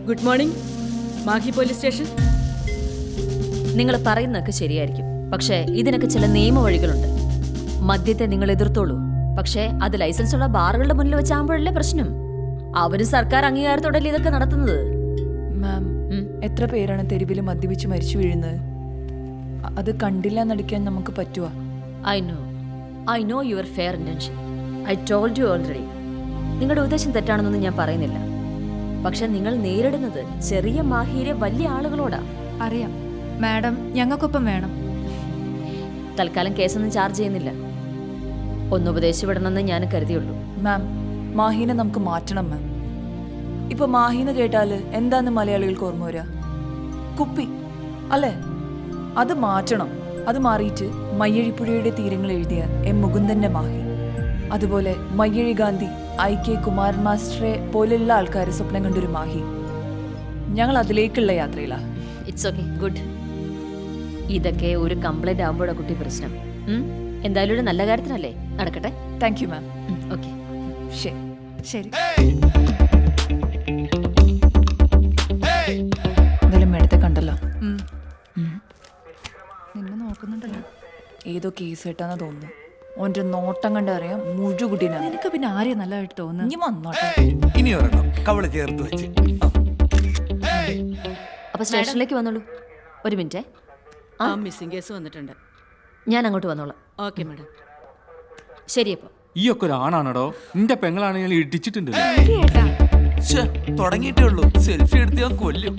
Good morning, Mahe police station. നിങ്ങൾ പറയുന്നതൊക്കെ ശരിയായിരിക്കും, പക്ഷേ ഇതിനൊക്കെ ചില നിയമവഴികളുണ്ട്. മദ്യത്തെ നിങ്ങൾ എതിർത്തോളൂ, പക്ഷേ അത് ലൈസൻസ് ഉള്ള ബാറുകളുടെ മുന്നിൽ വെച്ചാകുമ്പോഴല്ലേ പ്രശ്നം. അവരും സർക്കാർ അംഗീകാരത്തോടല്ലേ ഇതൊക്കെ നടത്തുന്നത്. മാം, എത്ര പേരാണ് തെരുവിൽ മദ്യപിച്ച് മരിച്ചു വീഴുന്നത്? അത് കണ്ടില്ല നടിക്കാൻ നമുക്ക് പറ്റുമോ? I know your fair intention. I told you already. നിങ്ങളുടെ ഉദ്ദേശം തെറ്റാണെന്നൊന്നും ഞാൻ പറയുന്നില്ല. പക്ഷെ നിങ്ങൾ നേരിടുന്നത് ചെറിയ മാഹിയിലെ വലിയ ആളുകളോടാ. അറിയാം മാഡം, ഞങ്ങൾക്കൊപ്പം വേണം. തൽക്കാലം കേസൊന്നും ചാർജ് ചെയ്യുന്നില്ല. ഒന്ന് ഉപദേശിച്ചു വിടണമെന്ന് ഞാൻ കരുതിയുള്ളൂ. മാം, മാഹീനെ നമുക്ക് മാറ്റണം മാം. ഇപ്പൊ മാഹീന്ന് കേട്ടാല് എന്താന്ന് മലയാളികൾക്ക് ഓർമ്മ വരാ? കുപ്പി അല്ലേ? അത് മാറ്റണം. അത് മാറിയിട്ട് മയ്യഴിപ്പുഴയുടെ തീരങ്ങൾ എഴുതിയ എം മുകുന്ദന്റെ മാഹി, അതുപോലെ മയ്യഴി ഗാന്ധി, IK കുമാരൻ മാസ്റ്ററെ പോലുള്ള ആൾക്കാർ സ്വപ്നം കണ്ടൊരു മാഹി. ഞങ്ങൾ അതിലേക്കുള്ള യാത്രയിലാ. It's okay, good. ഇതൊക്കെ ഒരു കംപ്ലൈന്റ് ആകുമ്പോഴാ കുട്ടി പ്രശ്നം. എന്തായാലും ഒരു നല്ല കാര്യത്തിനല്ലേ, നടക്കട്ടെ. Thank you ma'am. ഓക്കെ, ശരി ശരി. എന്തായാലും മേഡത്തെ കണ്ടല്ലോ. നിന്നെ നോക്കുന്നുണ്ടല്ലോ. ഏതോ കേസ് കേട്ടാന്ന് തോന്നുന്നു. ഓൻ്റെ നോട്ടം കണ്ടറിയാം മുഴുകുട്ടീനാ. നിനക്ക് പിന്നെ ആരെയാ നല്ലതായിട്ട് തോന്നുന്നു? ഇനി വന്നോട്ടെ. ഇനി ഒരെണ്ണം കവള് ചേർത്ത് വെച്ച്. അപ്പൊ സ്റ്റേഷനിലേക്ക് വന്നോളൂ. ഒരു മിനിറ്റ്. ആ മിസ്സിംഗ് കേസ് വന്നിട്ടുണ്ട്. ഞാൻ അങ്ങോട്ട് വന്നോളാം. Okay madam. ശരിയപ്പോ. ഈ ഒക്കെ ഒരു ആണാണോ? നിന്റെ പെങ്ങളാണെങ്കിൽ ഇടിച്ചിട്ടുണ്ട്. തുടങ്ങിയിട്ടേ ഉള്ളൂ. സെൽഫി എടുത്ത് ഞാൻ കൊല്ലും.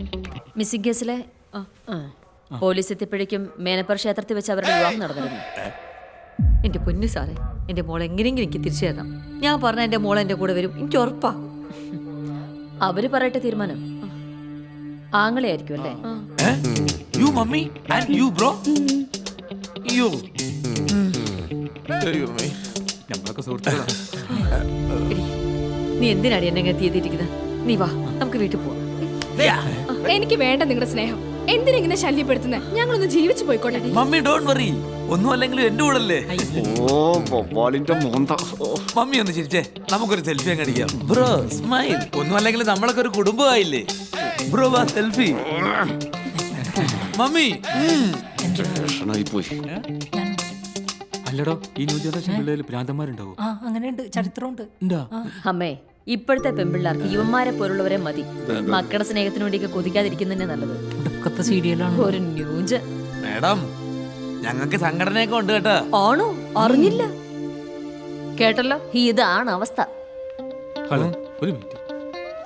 മിസ്സിംഗ് കേസിലെ പോലീസ് എത്തിയപ്പോഴേക്കും മേനപ്പർ ക്ഷേത്രത്തിൽ വെച്ച് അവരുടെ വിവാഹം നടന്നിരുന്നു. എന്റെ പൊന്നു സാറേ, എന്റെ മോൾ എങ്ങനെയെങ്കിലും എനിക്ക് തിരിച്ചു തരണം. ഞാൻ പറഞ്ഞ എന്റെ മോൾ എന്റെ കൂടെ വരും, എനിക്ക് ഉറപ്പാ. അവര് പറയട്ടെ തീരുമാനം. ആങ്ങളെ ആയിരിക്കും അല്ലേ? You mummy and you bro. You നമ്മളൊക്കെ സുഹൃത്തുക്കളാ. നീ എന്തിനാടി എന്നെ ഇങ്ങനെ തീയതിയിരിക്കുന്നത്? നീ വാ, നമുക്ക് വീട്ടിൽ പോവാം. എനിക്ക് വേണ്ട നിങ്ങളുടെ സ്നേഹം. എന്തിനെങ്ങനെ ശല്യപ്പെടുത്തുന്നത്? ഞങ്ങളൊന്ന് ജീവിച്ചു പോയിക്കോട്ടെ. മമ്മി ഡോണ്ട് വറി, ഒന്നും അല്ലെങ്കിലും എന്റെ കൂടെ അല്ലേ. മമ്മി ഒന്ന് ചിരിച്ചേ, നമുക്കൊരു സെൽഫി അങ്ങ് അടിക്കാം. Bro smile. ഒന്നും അല്ലെങ്കിലും നമ്മളൊക്കെ ഒരു കുടുംബമായില്ലേ. ബ്രോ വാ സെൽഫി. മമ്മി അല്ലടോ, ഈ ന്യൂ ജനറേഷൻ പിള്ളേര് ഭ്രാന്തന്മാരുണ്ടാവും. അങ്ങനെയുണ്ട്, ചരിത്രമുണ്ട്. അമ്മേ, ഇപ്പോഴത്തെ പെൺപിള്ളേർക്ക് യുവന്മാരെ പോലുള്ളവരെ മതി. മക്കളുടെ സ്നേഹത്തിന് വേണ്ടിയൊക്കെ കൊതിക്കാതിരിക്കുന്നതന്നെ നല്ലത്. ഒരു ന്യൂജ്. മേഡം, ഞങ്ങൾക്ക് സംഘടനയൊക്കെ ഉണ്ട് കേട്ടോ. ആണോ? അറിഞ്ഞില്ല. കേട്ടല്ലോ, ഇതാണ് അവസ്ഥ. ഹലോ, ഒരു മിനിറ്റ്.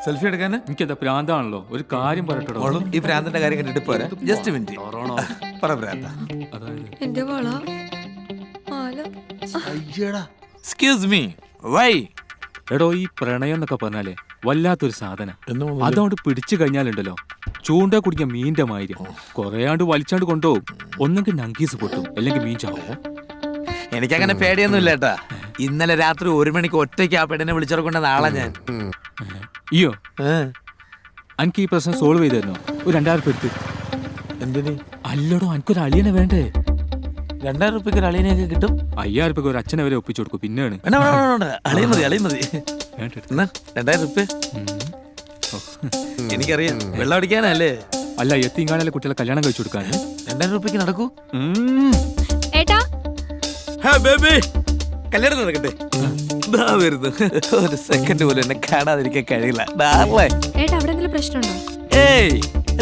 സെൽഫി എടുക്കാൻ എനിക്കെന്താ ഭ്രാന്താണല്ലോ. ഒരു കാര്യം പറയട്ടോ. ഈ ഭ്രാന്തന്റെ കാര്യം കണ്ടിട്ട് പോരാ. Just minute. പറ ഭ്രാന്ത. അതായത് എന്റെ വള മാല. Excuse me, Y? എടോ, ഈ പ്രണയം എന്നൊക്കെ പറഞ്ഞാലേ വല്ലാത്തൊരു സാധനം. അതോട് പിടിച്ചു കഴിഞ്ഞാലുണ്ടല്ലോ, ചൂണ്ട കുടിക്കാൻ മീന്റെ മാതിരി കൊറേയാണ്ട് വലിച്ചാണ്ട് കൊണ്ടുപോകും. ഒന്നെങ്കിൽ നങ്കീസ് പൊട്ടും, അല്ലെങ്കിൽ മീൻ ചാവും. എനിക്കങ്ങനെ പേടിയൊന്നും ഇല്ല ഏട്ടാ. ഇന്നലെ രാത്രി 1 മണിക്ക് ഒറ്റയ്ക്ക് ആ പെണ്ണിനെ വിളിച്ചിറക്കൊണ്ട നാളെ ഞാൻ. അയ്യോ, എനിക്ക് ഈ പ്രശ്നം സോൾവ് ചെയ്ത് തരണോ? ഒരു 2000 എടുത്ത്. എന്തിന്? അല്ലടോ, എനിക്കൊരു അളിയനെ വേണ്ടേ? 2000 രൂപയ്ക്ക് അളിയനെയൊക്കെ കിട്ടും. 5000 ഒരു അച്ഛനെ വരെ ഒപ്പിച്ചു കൊടുക്കും. പിന്നെയാണ് അളിയ മതി, അളിയ മതി. വേണ്ട. 2000 രൂപ എനിക്കറിയാം. വെള്ളം അടിക്കാനല്ലേ? അല്ല, എത്തിങ്ങാനല്ലേ കുട്ടികളെ കല്യാണം കഴിച്ചു കൊടുക്കാൻ. 2000 രൂപയ്ക്ക് നടക്കൂ. ഏട്ടാ, ബേബി, കല്യാണം നടക്കട്ടെ. വരുന്നു. ഒരു സെക്കൻഡ് പോലും എന്നെ കാണാതിരിക്കാൻ കഴിയില്ല. ഏട്ടാ, അവിടെ എന്തെങ്കിലും പ്രശ്നമുണ്ടോ? ഏയ്,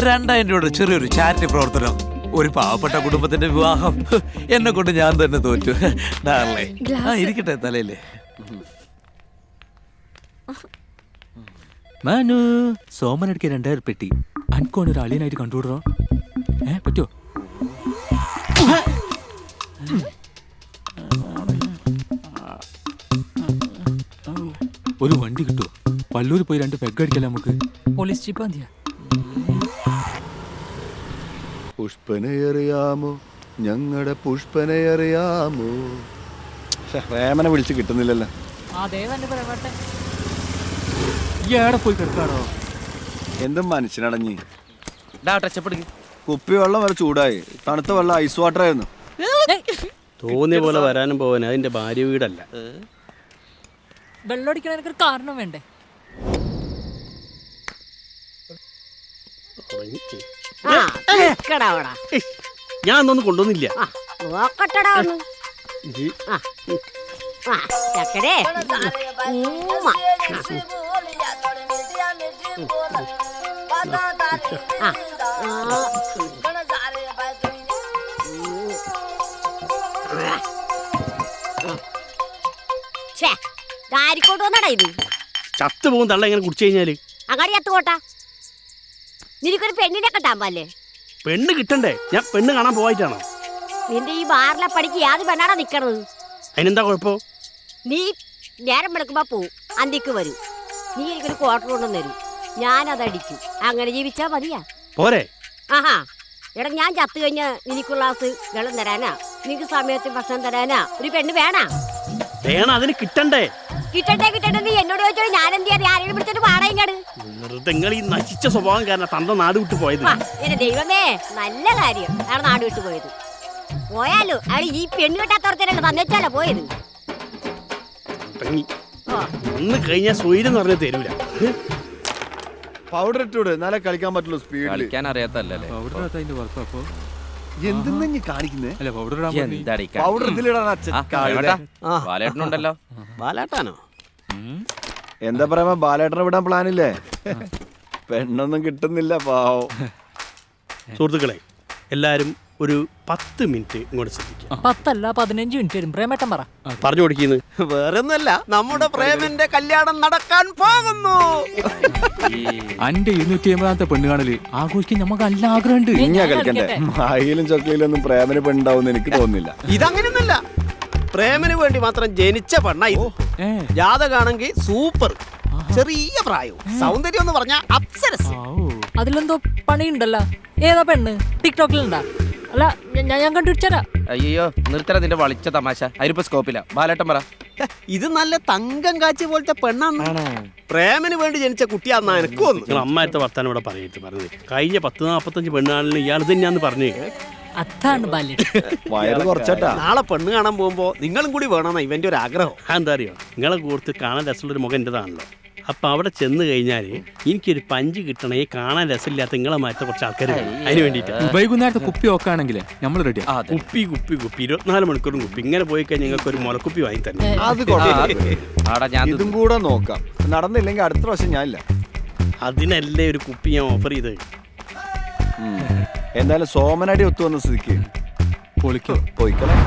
2000 രൂപയുടെ ചെറിയൊരു ചാരിറ്റി പ്രവർത്തനം. ഒരു പാവപ്പെട്ട കുടുംബത്തിന്റെ വിവാഹം എന്നെ കൊണ്ട് ഞാൻ തന്നെ തോറ്റു. ഡാർലേ, ഇരിക്കട്ടെ തലയില്. മനു, സോമനടുക്ക് 2000 പെട്ടി. അനക്കോണ് ഒരു അളിയനായിട്ട് കണ്ടുവിടറോ? പറ്റോ? ഒരു വണ്ടി കിട്ടുമോ? പല്ലൂർ പോയി 2 പെഗ് അടിക്കല്ലേ നമുക്ക്? പോലീസ് ജീപ്പ് മതിയാ? പുഷ്പനയറിയാമോ, ഞങ്ങളുടെ പുഷ്പനയറിയാമോ? പ്രേമനെ വിളിച്ച് കിട്ടുന്നില്ലല്ലോ. ഏടെ പോയി കിടക്കാടോ? എന്തും മനുഷ്യനടഞ്ഞ് കുപ്പി വെള്ളം വരെ ചൂടായി. തണുത്ത വെള്ളം ഐസ് വാട്ടർ ആയിരുന്നു. തോന്നിയ പോലെ വരാനും പോവാനും അതിന്റെ ഭാര്യ വീടല്ല. വെള്ളം അടിക്കണ കാരണം വേണ്ടേ? ഞാൻ ഒന്നും കൊണ്ടുവന്നില്ല. നോക്കട്ടടാ ഒന്ന്. ഇത് ആ, ചക്കരേ. ഉമ്മ. ആ, ഛേ, ആരിക്കോട്ട് വന്നടാ ഇത്? ചത്തു പോകും തള്ള ഇങ്ങനെ കുടിച്ചു കഴിഞ്ഞാല്. അങ്ങാടി ചത്തുപോട്ടാ. നിനക്കൊരു പെണ്ണിനെ കെട്ടാൻ പാല്ലേ? പെണ്ണ് കിട്ടണ്ടേ? ഞാൻ പെണ്ണ് കാണാൻ പോയിട്ടാണോ? നിന്റെ ഈ ബാറിലെ പണിക്ക് യാത് പെണ്ണാടാ നിക്കണത്? അതിനെന്താ കുഴപ്പം? നീ നേരം വെളുക്കുമ്പോ പോവും, അന്തിക്ക് വരും. നീ എനിക്കൊരു ക്വാർട്ടർ കൊണ്ടുവന്ന് തരും, ഞാനതടിക്കും. അങ്ങനെ ജീവിച്ചാ മതിയാ? പോരെ? ആഹാ, എടാ ഞാൻ ചത്തു കഴിഞ്ഞ നിനക്കുള്ള ഗ്ലാസ് വെള്ളം തരാനാ, നിനക്ക് സമയത്ത് ഭക്ഷണം തരാനാ ഒരു പെണ്ണ് വേണാ? വേണം, അതിന് കിട്ടണ്ടേ? കിട്ടണ്ടേ കിട്ടണ്ടേ നീ എന്നോട് ചോദിച്ചോ. ഞാൻ എന്ത് ചെയ്യാൻ? ആരെങ്കിലും പിടിച്ചിട്ട് പാടയിങ്ങാട്. നിങ്ങൾ ഈ നശിച്ച സ്വഭാവം കാരണം തന്റെ നാട് വിട്ടു പോയത്. എന്റെ ദൈവമേ, നല്ല കാര്യം അയാൾ നാട് വിട്ടു പോയത്. പോയാലോ അയാൾ ഈ പെണ്ണ് കിട്ടാത്തവർത്തല്ലേ തന്നെച്ചാലോ പോയത്. ഒന്ന് കഴിഞ്ഞാൽ സ്വൈരം പറഞ്ഞ തരൂല. പൗഡർ ഇട്ടൂടെ എന്നാലേ കളിക്കാൻ പറ്റുള്ളൂ സ്പീഡിൽ. കളിക്കാൻ അറിയാത്തല്ലേ? അതിന്റെ വർക്ക് അപ്പൊ എന്തെന്നാ നീ കാണിക്കുന്നേ? അല്ല പൗഡർ പൗഡർ ഇതിലിടാൻ അച്ഛൻ ബാലേട്ടനുണ്ടല്ലോ. ബാലാട്ടാനോ? എന്താ പറയാ, ബാലേട്ടനെ വിടാൻ പ്ലാനില്ലേ? പെണ്ണൊന്നും കിട്ടുന്നില്ല പാവം. സുഹൃത്തുക്കളെ, എല്ലാരും ഒരു 10 മിനിറ്റ് ഇങ്ങോട്ട് ശ്രദ്ധിക്കാം. 10 അല്ല 15 മിനിറ്റ് വരും. പ്രേമേട്ടൻ പറ. പറഞ്ഞു കൊടുക്കുന്നു. വേറൊന്നല്ല, നമ്മുടെ പ്രേമന്റെ കല്യാണം നടക്കാൻ പോകുന്നു. അന്റെ 250 പെണ്ണ് കാണല് ആഘോഷിക്കാൻ നമുക്ക് നല്ല ആഗ്രഹമുണ്ട്. ഇഞ്ഞാ കളിക്കണ്ടേ? മായിലും ചൊക്കയിലൊന്നും പ്രേമന് പെണ്ണുണ്ടാവും എനിക്ക് തോന്നുന്നില്ല. ഇതങ്ങനെയൊന്നല്ല, പ്രേമന് വേണ്ടി മാത്രം ജനിച്ച പെണ്ണ. ജാതകാണെങ്കിൽ സൂപ്പർ, ചെറിയ പ്രായവും സൗന്ദര്യം എന്ന് പറഞ്ഞ അപ്സരസ്. അതിലെന്തോ പണിയുണ്ടല്ലോ. ഏതാ പെണ്ണ്? ടിക്ടോക്കിലുണ്ടാ? അല്ല ഞാൻ കണ്ടുപിടിച്ചാ. അയ്യോ നിർത്തല നിന്റെ വളിച്ച തമാശ. അതിനിപ്പോ സ്കോപ്പില്ല. ബാലേട്ടൻ പറ. ഇത് നല്ല തങ്കം കാച്ചി പോലത്തെ പെണ്ണാണ്. പ്രേമന് വേണ്ടി ജനിച്ച കുട്ടിയാന്നാ എനിക്ക് തോന്നുന്നു. നിങ്ങൾ അമ്മായത്തെ വർത്താനം ഇവിടെ പറഞ്ഞത് കഴിഞ്ഞ 10-45 പെണ്ണാളിന് ഇയാൾ തന്നെയാന്ന് പറഞ്ഞു. അതാണ് ബാല്യം. വയറ് കുറച്ചട്ടാ. നാളെ പെണ്ണ് കാണാൻ പോകുമ്പോ നിങ്ങളും കൂടി വേണമെന്നാ ഇവന്റെ ഒരു ആഗ്രഹം. എന്താ അറിയോ, നിങ്ങളെ കൂടുതൽ കാണാൻ രസമുള്ളൊരു മുഖം എൻ്റെതാണല്ലോ. അപ്പം അവിടെ ചെന്ന് കഴിഞ്ഞാൽ എനിക്കൊരു പഞ്ച് കിട്ടണേ, കാണാൻ രസമില്ലാത്ത നിങ്ങളെ മാറ്റ കുറച്ച് ആൾക്കാർ അതിന് വേണ്ടിയിട്ട്. വൈകുന്നേരത്തെ കുപ്പി നോക്കുകയാണെങ്കിൽ നമ്മൾ റെഡി. കുപ്പി 24 മണിക്കൂറും കുപ്പി. ഇങ്ങനെ പോയി കഴിഞ്ഞാൽ നിങ്ങൾക്ക് ഒരു മുലക്കുപ്പി വാങ്ങി തന്നെ. അത് ഇതും കൂടെ നോക്കാം. നടന്നില്ലെങ്കിൽ അടുത്ത പ്രാവശ്യം ഞാനില്ല. അതിനല്ലേ ഒരു കുപ്പി ഞാൻ ഓഫർ ചെയ്ത്. എന്തായാലും സോമനടി ഒത്തു വന്ന സ്ഥിതിക്ക് പൊളിക്കോ പോയിക്കളെ.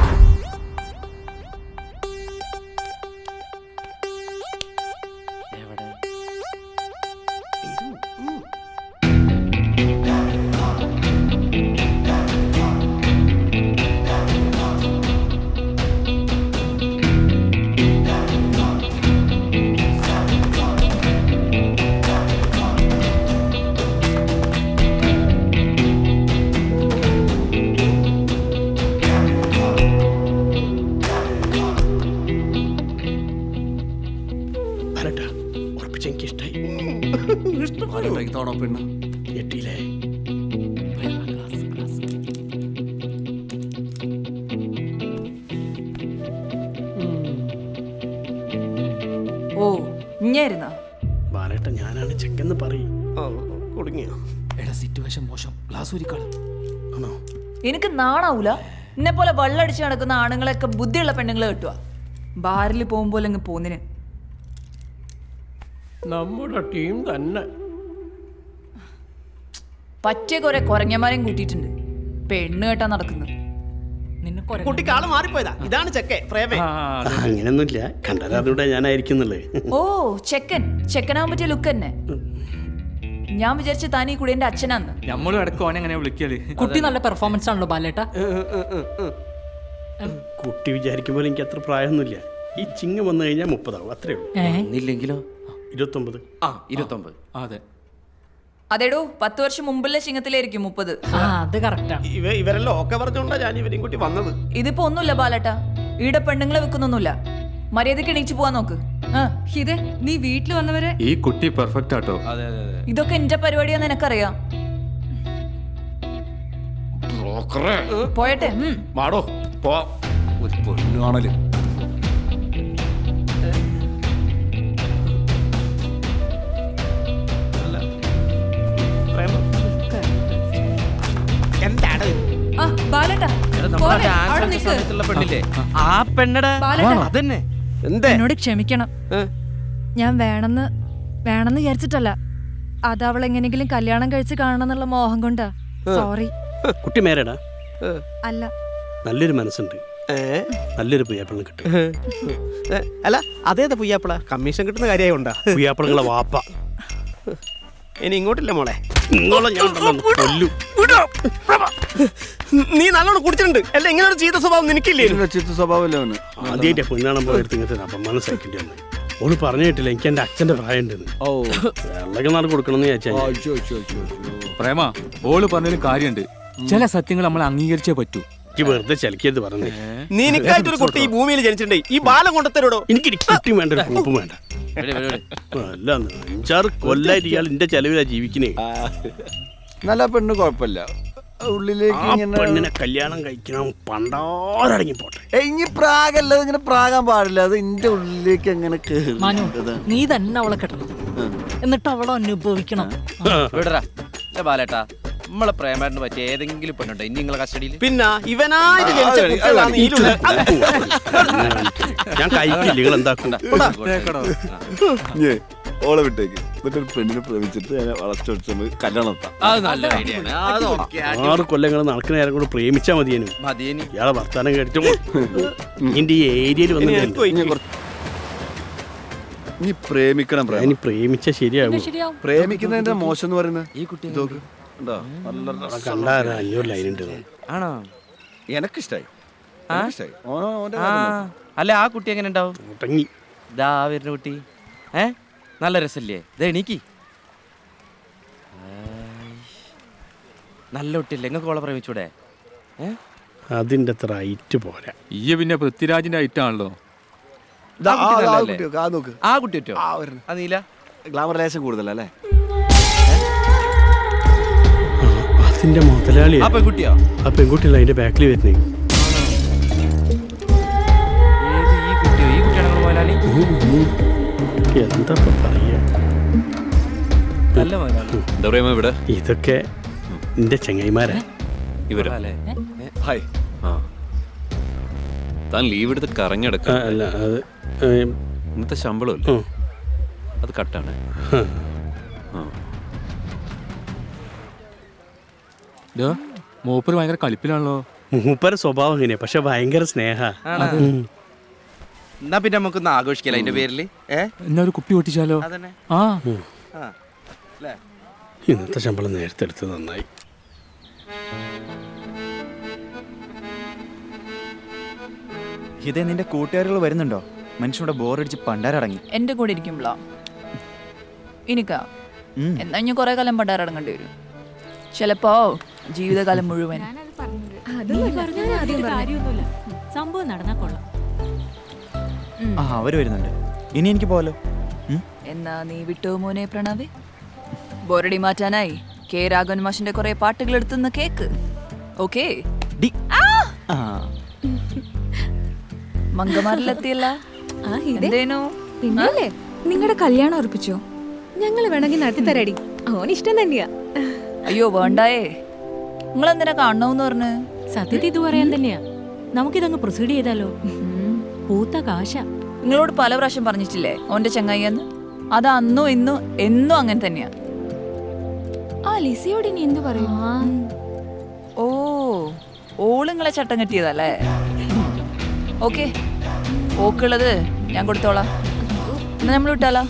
പെണ്ണ് എട്ടിയില്ലേ? ഓ ഇഞ്ഞായിരുന്നാ? ബാലേട്ട ഞാനാണ് ചെക്കെന്ന് പറയും. കുടുങ്ങിയോ? സിറ്റുവേഷൻ മോശം. ഗ്ലാസ് ഒരിക്കാളും ആണോ? എനിക്ക് നാണാവൂല? എന്നെ പോലെ വെള്ളടിച്ച് നടക്കുന്ന ആണുങ്ങളെയൊക്കെ ബുദ്ധിയുള്ള പെണ്ണുങ്ങളെ കിട്ടുക. ബാറിൽ പോകുമ്പോ അല്ലെങ്കിൽ പോന്നിന് നമ്മുടെ ടീം തന്നെ പറ്റിയ കുറെ കുറഞ്ഞമാരെയും കൂട്ടിയിട്ടുണ്ട്. പെണ്ണ് കേട്ടാ നടക്കുന്നത്. കുട്ടിക്ക് ആള് മാറിപ്പോയതാ. ഇതാണ് ചെക്കേ പ്രേമേ. അങ്ങനെയൊന്നുമില്ല, കണ്ടാലും അതുകൂടെ ഞാനായിരിക്കുന്നുള്ളേ. ഓ ചെക്കനാവാൻ പറ്റിയ ലുക്ക് തന്നെ. ഞാൻ വിചാരിച്ച താനീ കൂടെ എന്റെ അച്ഛനാന്ന്. നമ്മളും ഇടയ്ക്ക് ഓനെ എങ്ങനെ വിളിക്കല്. കുട്ടി നല്ല പെർഫോമൻസ് ആണല്ലോ ബാലേട്ടാ. കുട്ടി വിചാരിക്കുമ്പോൾ എനിക്ക് അത്ര പ്രായമൊന്നുമില്ല. ഈ ചിങ്ങം വന്നു കഴിഞ്ഞാൽ 30 ആവും, അത്രേ ഉള്ളൂ. ഇല്ലെങ്കിലോ 29. 29. അതെ. അതേടോ 10 വർഷം മുമ്പുള്ള ചിങ്ങത്തിലായിരിക്കും 30. അത് കറക്റ്റാ. ഇവരെല്ലാം ഒക്കെ പറഞ്ഞോണ്ടാ ഞാൻ ഇവരെയും കൂട്ടി വന്നത്. ഇതിപ്പോ ഒന്നുമില്ല ബാലേട്ടാ, ഈടെ പെണ്ണുങ്ങളെ വെക്കുന്നൊന്നുമില്ല. മര്യാദക്ക് എണീച്ചു പോവാൻ നോക്ക്. ഇതേ നീ വീട്ടിൽ വന്നവരെ. ഈ കുട്ടി പെർഫെക്റ്റ് ആട്ടോ. ഇതൊക്കെ എന്റെ പരിപാടിയാന്ന് എനക്കറിയാം. പോയട്ടെ. മാടോ പോ. ഒരു പെണ്ണ് കാണല്. പ്രേമം പറഞ്ഞ സമയത്തുള്ള പെണ്ണില്ലേ ആ പെണ്ണടാ അതന്നെ. എന്തേ എന്നോട് ക്ഷമിക്കണം. ഞാൻ വേണമെന്ന് വിചാരിച്ചിട്ടല്ല. അത് അവൾ എങ്ങനെയെങ്കിലും കല്യാണം കഴിച്ച് കാണണം എന്നുള്ള മോഹം കൊണ്ടാ. സോറി. കുട്ടി മേരടാ അല്ല, നല്ലൊരു മനസ്സുണ്ട്, നല്ലൊരു പുയ്യാപ്പിള കിട്ടും. അല്ല അതേതാ പുയ്യാപ്പിള? കമ്മീഷൻ കിട്ടുന്ന കാര്യമായി ഉണ്ടാ പുയ്യാപ്പിളങ്ങളെ വാപ്പ. ഇനി ഇങ്ങോട്ടില്ല മോളെ. നിങ്ങളെ ഞാൻ കൊല്ലും. നീ നല്ലോണം കുടിച്ചിട്ടുണ്ട് അല്ല? ഇങ്ങനെ ഒരു ചീത്ത സ്വഭാവം നിനക്കില്ലേ? ചിത്ത സ്വഭാവമല്ലേ അവന്. ആദ്യമായിട്ട് പെണ്ണാണുമ്പോ എടുത്ത് ഇങ്ങനത്തെ അപ്പം മനസ്സാക്കേണ്ടി വന്നു. ഓള് പറഞ്ഞു കേട്ടില്ല എനിക്ക് എന്റെ അച്ഛന്റെ പ്രായം ഉണ്ടെന്ന്. വെള്ളക്ക് നാട് കൊടുക്കണമെന്ന് വിചാരിച്ചാൽ പ്രേമ ഓള് പറഞ്ഞൊരു കാര്യമുണ്ട്. ചില സത്യങ്ങൾ നമ്മൾ അംഗീകരിച്ചേ പറ്റൂ. എനിക്ക് വെറുതെ ചലിക്കരുത് പറഞ്ഞേ. നിനക്കായിട്ടൊരു കുട്ടി ഈ ഭൂമിയിൽ ജനിച്ചിട്ടുണ്ടേ ഈ ബാലം കൊണ്ടത്തരോടോ? എനിക്ക് കുട്ടിയും വേണ്ട, ഒരു കൂപ്പും വേണ്ട. അല്ല 5-6 കൊല്ലായിട്ട് ഇയാൾ എന്റെ ചെലവിലാ ജീവിക്കണേ. നല്ല പെണ്ണ് കുഴപ്പമില്ല. ഉള്ളിലേക്ക് ഇങ്ങനെ പെണ്ണിനെ കല്യാണം കഴിക്കണം പണ്ടാരടങ്ങി പോട്ടെ. ഇനി പ്രാഗല്ല, ഇങ്ങനെ പ്രാകാൻ പാടില്ല. അത് എന്റെ ഉള്ളിലേക്ക് എങ്ങനെ നീ തന്നെ അവളെ കെട്ടണം, എന്നിട്ട് അവളെ അനുഭവിക്കണം. വിടറാ ബാലേട്ടാ. നമ്മളെ പ്രേമേട്ടന് പറ്റിയ ഏതെങ്കിലും പെണ്ണുണ്ടോ ഇനി നിങ്ങളെ കസ്റ്റഡിയിൽ? പിന്നെ ഇവനായിട്ട് ജനിച്ച കുട്ടികളാണ് ഈ ഉള്ള. ഞാൻ കഴിക്കില്ല, നിങ്ങൾ എന്താക്കണ്ട. ഓളെ വിട്ടേക്ക്. എന്നിട്ടൊരു പെണ്ണിനെ പ്രേമിച്ചിട്ട് വളച്ചൊടിച്ച് കല്യാണം നടത്താം. അത് നല്ല ഐഡിയ ആണ്. 6 കൊല്ലങ്ങൾ നടക്കുന്ന നേരം കൂടെ പ്രേമിച്ചാ മതിയേനു. ഇയാളെ വർത്താനം കേട്ടിട്ട് ഇന്റെ ഈ ഏരിയയിൽ വന്ന് നീ പ്രേമിക്കണം. ഇനി പ്രേമിച്ച ശരിയാകും. പ്രേമിക്കുന്നതിന്റെ മോശം എന്ന് പറയുന്നത് ഈ കുട്ടി കണ്ടാ 500 ലൈനുണ്ട്. ആണോ? എനക്കിഷ്ടായി. അല്ല ആ കുട്ടി എങ്ങനെ ഉണ്ടാവും? മുട്ടങ്ങി ഇതാ വരുന്ന കുട്ടി നല്ല രസല്ലേ? ഇതേ എണീക്ക്. നല്ല കുട്ടിയല്ലേ? നിങ്ങൾക്ക് ഓളെ പ്രേമിച്ചൂടെ? അതിന്റെ അത്ര ഐറ്റ് പോരാ. ഈ പിന്നെ പൃഥ്വിരാജിന്റെ ഐറ്റാണല്ലോ. ആ കുട്ടി പറ്റോ? നീല ഗ്ലാമർ ലേശം കൂടുതലല്ലേ? അതിന്റെ മുതലാളി ആ പെൺകുട്ടിയോ? ആ പെൺകുട്ടിയല്ല അതിന്റെ ബാക്കിൽ വരുന്നേ. ഈ കുട്ടിയോ? ഈ കുട്ടിയാണ് മുതലാളി? എന്താ പറയാ? നല്ല മുതലാളി. എന്താ പറയുക ഇവിടെ? ഇതൊക്കെ എന്റെ ചങ്ങായിമാരാ. ഇവരല്ലേ? ഹായ്. താൻ ലീവ് എടുത്ത് കറങ്ങിടക്ക. അല്ല അത് ഇന്നത്തെ ശമ്പളം അല്ലേ? അത് കട്ടാണ്. മൂപ്പര് ഭയങ്കര കളിപ്പിലാണല്ലോ. മൂപ്പര സ്വഭാവം എങ്ങനെയാ, പക്ഷെ ഭയങ്കര സ്നേഹ. എന്നാ പിന്നെ നമുക്കൊന്ന് ആഘോഷിക്കല അതിന്റെ പേരില്. എന്നാ ഒരു കുപ്പി പൊട്ടിച്ചാലോ? ആ ഇന്നത്തെ ശമ്പളം നേരത്തെ എടുത്ത് നന്നായി. ഇതേ നിന്റെ കൂട്ടുകാരികൾ വരുന്നുണ്ടോ? മനുഷ്യനോട് ബോറടിച്ച് പണ്ടാരടങ്ങി. എന്റെ കൂടെ ഇരിക്കുമ്പോളാ എനിക്കാ എന്നാ ഞാൻ കുറെ കാലം പണ്ടാരടങ്ങേണ്ടി വരും. ചിലപ്പോ ജീവിതകാലം മുഴുവൻ. സംഭവം നടന്നാ കൊള്ളാം. അവര് വരുന്നുണ്ട്. ഇനി എനിക്ക് പോലോ. എന്നാ നീ വിട്ടോ മോനെ പ്രണവേ. ബോറടി മാറ്റാനായി കെ രാഘവൻ മാഷിന്റെ കുറെ പാട്ടുകൾ എടുത്തുന്ന കേക്ക്. ഓക്കേ മംഗമാരിലെത്തിയല്ല. എന്തേനോ പിന്നല്ലേ നിങ്ങളുടെ കല്യാണം ഉറപ്പിച്ചോ? ഞങ്ങൾ വേണമെങ്കിൽ നടത്തി തരാടി. അവൻ ഇഷ്ടം തന്നെയാ. അയ്യോ വേണ്ടായേ. നിങ്ങൾ എന്തിനാ കാണണമെന്ന് പറഞ്ഞ്? സത്യത്തിൽ ഇത് പറയാൻ തന്നെയാ. നമുക്കിതങ്ങ് പ്രൊസീഡ് ചെയ്താലോ? പൂത്ത കാശ. നിങ്ങളോട് പല പ്രാവശ്യം പറഞ്ഞിട്ടില്ലേ ഓന്റെ ചങ്ങായിന്ന്? അത് അന്നും ഇന്നും എന്നും അങ്ങനെ തന്നെയാ. ആ ലിസിയോട് ഇനി എന്ത് പറയും? ഓ ഓളിങ്ങളെ ചട്ടം കെട്ടിയതല്ലേ? ഓക്കെ ഓക്കുള്ളത് ഞാൻ കൊടുത്തോളാം. എന്നാ നമ്മൾ വിട്ടാലോ?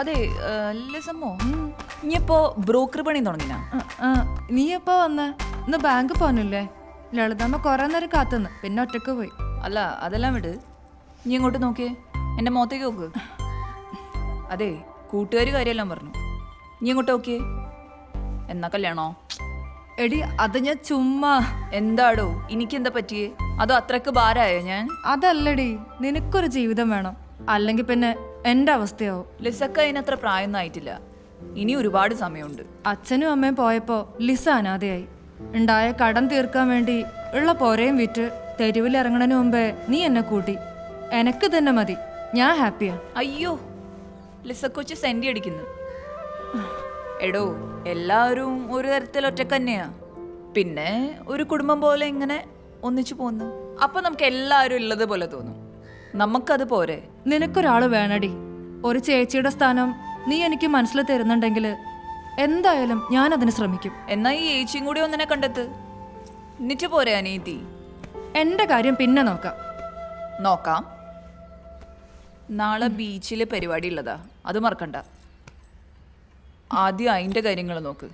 അതെ ലിസമ്മോ, ഇനിയിപ്പോ ബ്രോക്കർ പണി തുടങ്ങിനാ? നീ എപ്പോ വന്ന? ഇന്ന് ബാങ്ക് പോകാനില്ലേ? ലളിതമ്മ കൊറേ നേരം കാത്തുനിന്ന്, പിന്നെ ഒറ്റക്ക് പോയി. അല്ല അതെല്ലാം വിട്. നീ ഇങ്ങോട്ട് നോക്കിയേ, എന്റെ മുഖത്തേക്ക് നോക്ക്. അതെ കൂട്ടുകാർ കാര്യമെല്ലാം പറഞ്ഞു. നീ ഇങ്ങോട്ട് നോക്കിയേ. എന്നാ കല്യാണോ? എടി അത് ഞാൻ ചുമ്മാ. എന്താടോ എനിക്കെന്താ പറ്റിയേ? അതോ അത്രക്ക് ഭാരമായോ ഞാൻ? അതല്ലടി, നിനക്കൊരു ജീവിതം വേണം, അല്ലെങ്കിൽ പിന്നെ എന്റെ അവസ്ഥയാവും. ലിസക്ക അതിനത്ര പ്രായമൊന്നും ആയിട്ടില്ല. ഇനി ഒരുപാട് സമയമുണ്ട്. അച്ഛനും അമ്മയും പോയപ്പോ ലിസ അനാഥയായി. ഉണ്ടായ കടം തീർക്കാൻ വേണ്ടി ഉള്ള പോരയും വിറ്റ് തെരുവിലിറങ്ങണതിന് മുമ്പേ നീ എന്നെ കൂട്ടി. എനക്ക് തന്നെ മതി, ഞാൻ ഹാപ്പിയാ. അയ്യോ, ലിസക്കൊച്ച് സെന്റി അടിക്കുന്നു. എടോ, എല്ലാവരും ഒരു തരത്തിൽ ഒറ്റക്ക് തന്നെയാ. പിന്നെ ഒരു കുടുംബം പോലെ ഇങ്ങനെ ഒന്നിച്ചു പോന്നു. അപ്പൊ നമുക്ക് എല്ലാവരും ഉള്ളത് പോലെ തോന്നും. നമുക്കത് പോരെ. നിനക്കൊരാള് വേണടി. ഒരു ചേച്ചിയുടെ സ്ഥാനം നീ എനിക്ക് മനസ്സിൽ തരുന്നുണ്ടെങ്കിൽ എന്തായാലും ഞാൻ അതിന് ശ്രമിക്കും. എന്നാ ഈ ഏച്ചിയും കൂടി ഒന്നിനെ കണ്ടെത്ത്. എന്നിട്ട് പോരെ അനീതി. എന്റെ കാര്യം പിന്നെ നോക്കാം. നോക്കാം. നാളെ ബീച്ചിൽ പരിപാടി ഉള്ളതാ, അത് മറക്കണ്ട. ആദ്യം അതിൻ്റെ കാര്യങ്ങൾ നോക്ക്,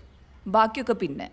ബാക്കിയൊക്കെ പിന്നെ.